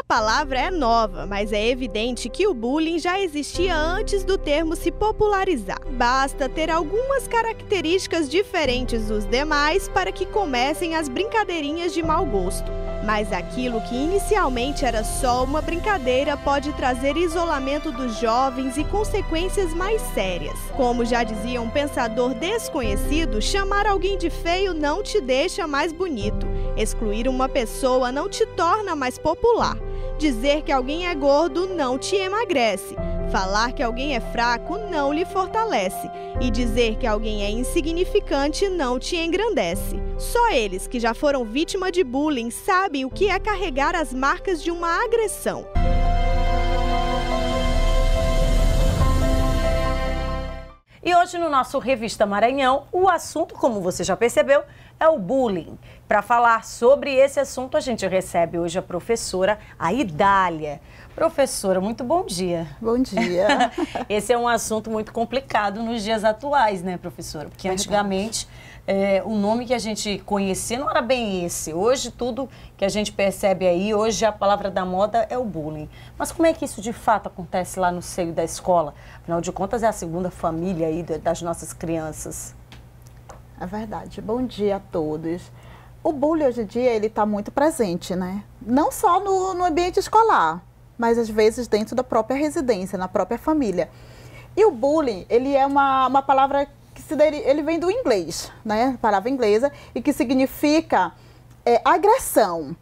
A palavra é nova, mas é evidente que o bullying já existia antes do termo se popularizar. Basta ter algumas características diferentes dos demais para que comecem as brincadeirinhas de mau gosto. Mas aquilo que inicialmente era só uma brincadeira pode trazer isolamento dos jovens e consequências mais sérias. Como já dizia um pensador desconhecido, chamar alguém de feio não te deixa mais bonito. Excluir uma pessoa não te torna mais popular. Dizer que alguém é gordo não te emagrece. Falar que alguém é fraco não lhe fortalece. E dizer que alguém é insignificante não te engrandece. Só eles que já foram vítima de bullying sabem o que é carregar as marcas de uma agressão. E hoje no nosso Revista Maranhão, o assunto, como você já percebeu, é o bullying. Para falar sobre esse assunto, a gente recebe hoje a professora Idália. Professora, muito bom dia. Bom dia. Esse é um assunto muito complicado nos dias atuais, né, professora? Porque antigamente o nome que a gente conhecia não era bem esse. Hoje tudo que a gente percebe aí, hoje a palavra da moda é o bullying. Mas como é que isso de fato acontece lá no seio da escola? Afinal de contas é a segunda família aí das nossas crianças. É verdade. Bom dia a todos. O bullying hoje em dia ele está muito presente, né? Não só no ambiente escolar, mas às vezes dentro da própria residência, na própria família. E o bullying, ele é uma palavra que ele vem do inglês, né? Palavra inglesa, e que significa agressão.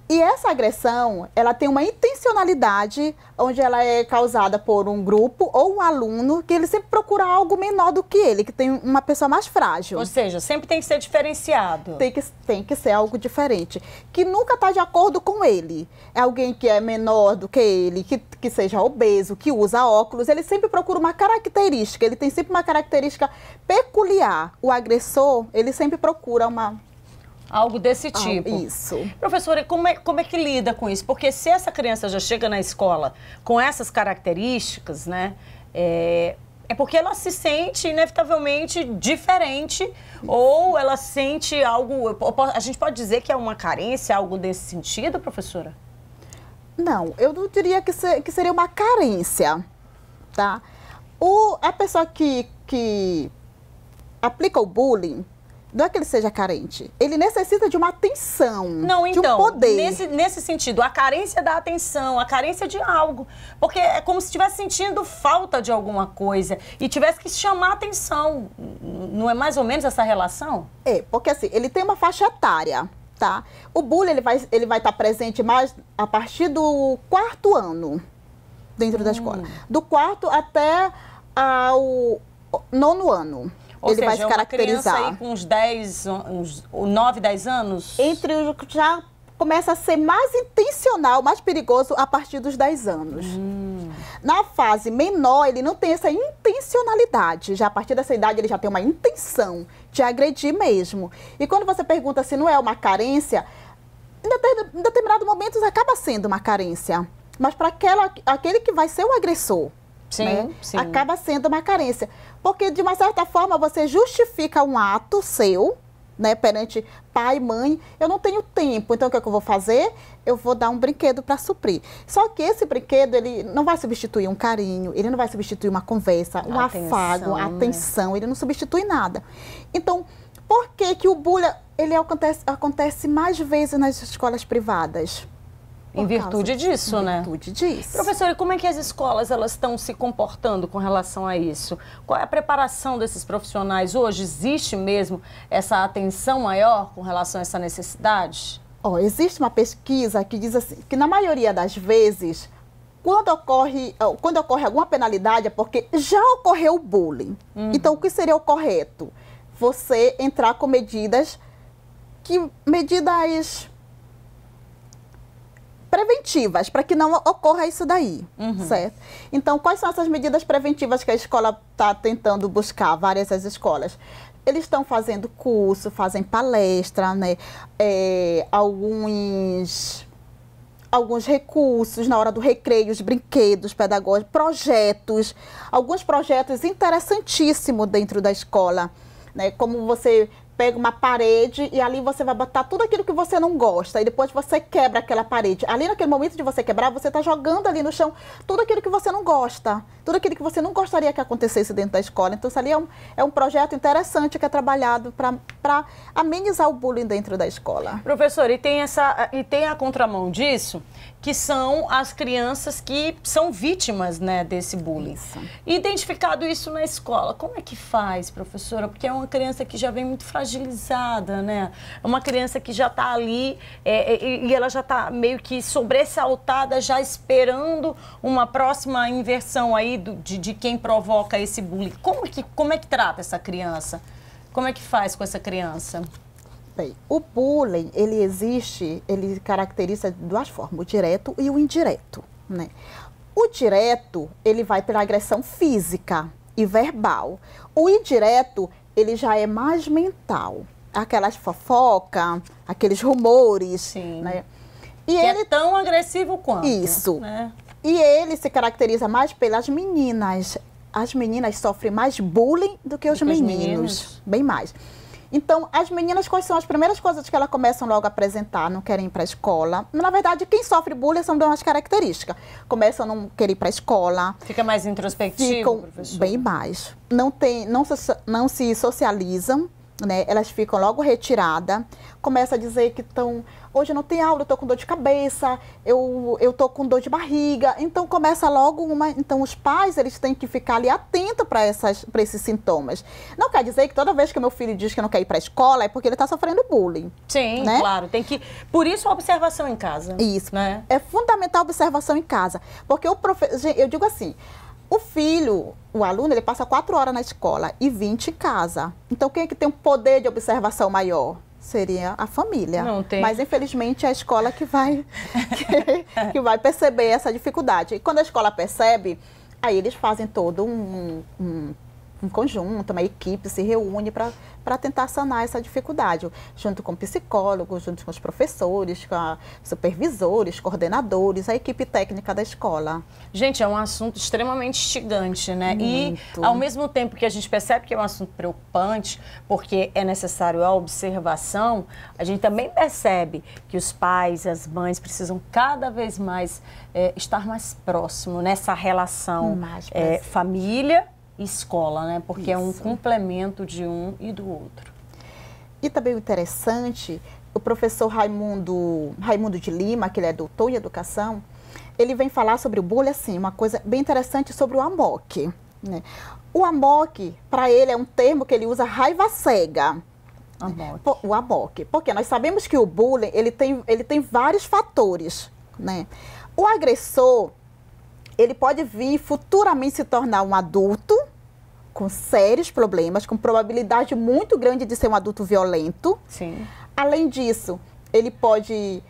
E essa agressão, ela tem uma intencionalidade, onde ela é causada por um grupo ou um aluno, que ele sempre procura algo menor do que ele, que tem uma pessoa mais frágil. Ou seja, sempre tem que ser diferenciado. Tem que ser algo diferente, que nunca está de acordo com ele. É alguém que é menor do que ele, que seja obeso, que usa óculos, ele sempre procura uma característica, ele tem sempre uma característica peculiar. O agressor, ele sempre procura algo desse tipo. Isso. Professora, como é que lida com isso? Porque se essa criança já chega na escola com essas características, né? É porque ela se sente inevitavelmente diferente ou ela sente algo... A gente pode dizer que é uma carência, algo desse sentido, professora? Não, eu não diria que seria uma carência, tá? A pessoa que aplica o bullying, não é que ele seja carente, ele necessita de uma atenção, de um poder. Nesse sentido, a carência da atenção, a carência de algo, porque é como se estivesse sentindo falta de alguma coisa e tivesse que chamar atenção, não é mais ou menos essa relação? Porque assim, ele tem uma faixa etária, tá? O bullying, ele vai estar presente mais a partir do 4º ano dentro da escola, do 4º até o 9º ano. Ou ele seja, vai se caracterizar. Uma criança aí com uns 9, 10 anos? Já começa a ser mais intencional, mais perigoso a partir dos 10 anos. Na fase menor, ele não tem essa intencionalidade. Já a partir dessa idade, ele já tem uma intenção de agredir mesmo. E quando você pergunta se não é uma carência, em determinado momento acaba sendo uma carência. Mas para aquele que vai ser o agressor, sim, né? Sim. Acaba sendo uma carência. Porque, de uma certa forma, você justifica um ato seu, né, perante pai, mãe. Eu não tenho tempo, então o que eu vou fazer? Eu vou dar um brinquedo para suprir. Só que esse brinquedo, ele não vai substituir um carinho, ele não vai substituir uma conversa, um afago, atenção, ele não substitui nada. Então, por que o bullying ele acontece mais vezes nas escolas privadas? Em virtude disso, né? Em virtude disso. Professora, e como é que as escolas estão se comportando com relação a isso? Qual é a preparação desses profissionais hoje? Existe mesmo essa atenção maior com relação a essa necessidade? Existe uma pesquisa que diz assim, que na maioria das vezes, quando ocorre alguma penalidade é porque já ocorreu o bullying. Então, o que seria o correto? Você entrar com medidas preventivas, para que não ocorra isso daí, certo? Então, quais são essas medidas preventivas que a escola está tentando buscar, várias as escolas? Eles estão fazendo curso, fazem palestra, né? Alguns recursos na hora do recreio, os brinquedos pedagógicos, alguns projetos interessantíssimos dentro da escola, né? Como você pega uma parede e ali você vai botar tudo aquilo que você não gosta. E depois você quebra aquela parede. Ali naquele momento de você quebrar, você está jogando ali no chão tudo aquilo que você não gosta. Tudo aquilo que você não gostaria que acontecesse dentro da escola. Então, isso ali é um projeto interessante que é trabalhado para amenizar o bullying dentro da escola. Professor, e tem a contramão disso, que são as crianças que são vítimas, né, desse bullying. Isso. Identificado isso na escola, como é que faz, professora? Porque é uma criança que já vem muito fragilizada, né? É uma criança que já está ali e ela já está meio que sobressaltada, já esperando uma próxima inversão aí de quem provoca esse bullying. Como é que trata essa criança? Como é que faz com essa criança? Bem, o bullying, ele caracteriza de duas formas, o direto e o indireto, né? O direto, ele vai pela agressão física e verbal. O indireto, ele já é mais mental. Aquelas fofocas, aqueles rumores. Sim. Né? E ele é tão agressivo quanto. Isso. Né? E ele se caracteriza mais pelas meninas. As meninas sofrem mais bullying do que os meninos. Bem mais. Então, as meninas, quais são as primeiras coisas que elas começam logo a apresentar? Não querem ir para a escola. Na verdade, quem sofre bullying são duas características. Começam a não querer ir para a escola. Fica mais introspectivo, professor? Bem mais. Não se socializam, né? Elas ficam logo retiradas. Começa a dizer que hoje não tem aula, eu estou com dor de cabeça, eu estou com dor de barriga. Então, começa logo Então, os pais, eles têm que ficar ali atentos para esses sintomas. Não quer dizer que toda vez que meu filho diz que não quer ir para a escola, é porque ele está sofrendo bullying. Sim, né? Claro. Por isso, a observação em casa. Isso. Né? É fundamental a observação em casa. Porque eu digo assim, o aluno, ele passa 4 horas na escola e 20 em casa. Então, quem é que tem um poder de observação maior? Seria a família. Não tem. Mas, infelizmente, é a escola que vai perceber essa dificuldade. E quando a escola percebe, aí eles fazem todo um conjunto, uma equipe se reúne para tentar sanar essa dificuldade, junto com psicólogos, junto com os professores, com supervisores, coordenadores, a equipe técnica da escola. Gente, é um assunto extremamente instigante, né? Muito. E, ao mesmo tempo que a gente percebe que é um assunto preocupante, porque é necessário a observação, a gente também percebe que os pais, as mães precisam cada vez mais estar mais próximo nessa relação família escola, né? Porque é um complemento de um e do outro. E também o interessante, o professor Raimundo de Lima, que ele é doutor em educação, ele vem falar sobre o bullying, assim, uma coisa bem interessante sobre o AMOC, né? O AMOC, para ele, é um termo que ele usa raiva cega. O AMOC. Porque nós sabemos que o bullying, ele tem vários fatores, né? O agressor, ele pode vir futuramente se tornar um adulto com sérios problemas, com probabilidade muito grande de ser um adulto violento. Sim. Além disso, ele pode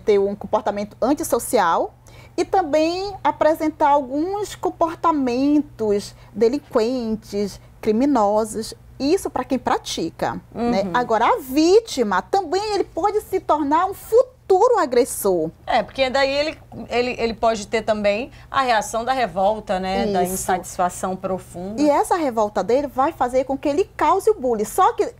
ter um comportamento antissocial e também apresentar alguns comportamentos delinquentes, criminosos. Isso para quem pratica. Né? Agora, a vítima também ele pode se tornar um futuro agressor. Porque daí ele pode ter também a reação da revolta, né? Isso. Da insatisfação profunda. E essa revolta dele vai fazer com que ele cause o bullying. Só que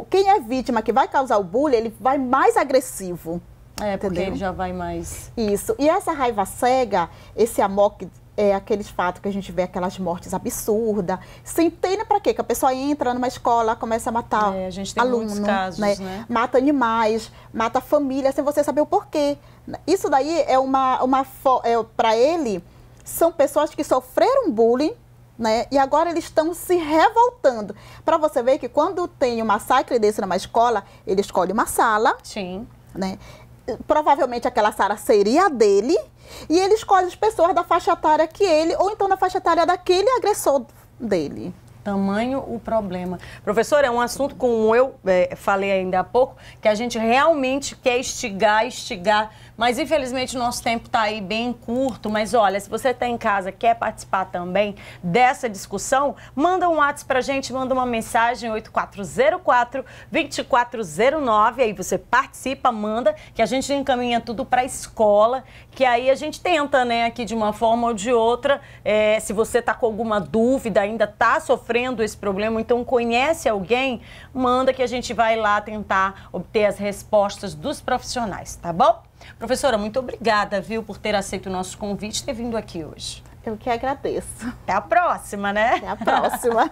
quem é vítima que vai causar o bullying, ele vai mais agressivo. Porque entendeu? ele já vai mais... Isso. E essa raiva cega, esse AMOC, aqueles fatos que a gente vê, aquelas mortes absurdas. Você entende para quê? Que a pessoa entra numa escola, começa a matar a gente tem aluno, muitos casos, né? Mata animais, mata a família, sem você saber o porquê. Isso daí para ele, são pessoas que sofreram bullying, né? E agora eles estão se revoltando. Para você ver que quando tem um massacre desse numa escola, ele escolhe uma sala. Sim. Né? Provavelmente aquela sala seria a dele, e ele escolhe as pessoas da faixa etária que ele, ou então da faixa etária daquele agressor dele. Tamanho o problema. Professor, é um assunto, como eu falei ainda há pouco, que a gente realmente quer instigar Mas infelizmente o nosso tempo está aí bem curto. Mas olha, se você está em casa, quer participar também dessa discussão, manda um WhatsApp pra gente, manda uma mensagem 8404-2409. Aí você participa, manda, que a gente encaminha tudo para a escola, que aí a gente tenta, né, aqui de uma forma ou de outra, se você está com alguma dúvida, ainda está sofrendo esse problema, então conhece alguém, manda que a gente vai lá tentar obter as respostas dos profissionais, tá bom? Professora, muito obrigada, viu, por ter aceito o nosso convite e ter vindo aqui hoje. Eu que agradeço. Até a próxima, né? Até a próxima.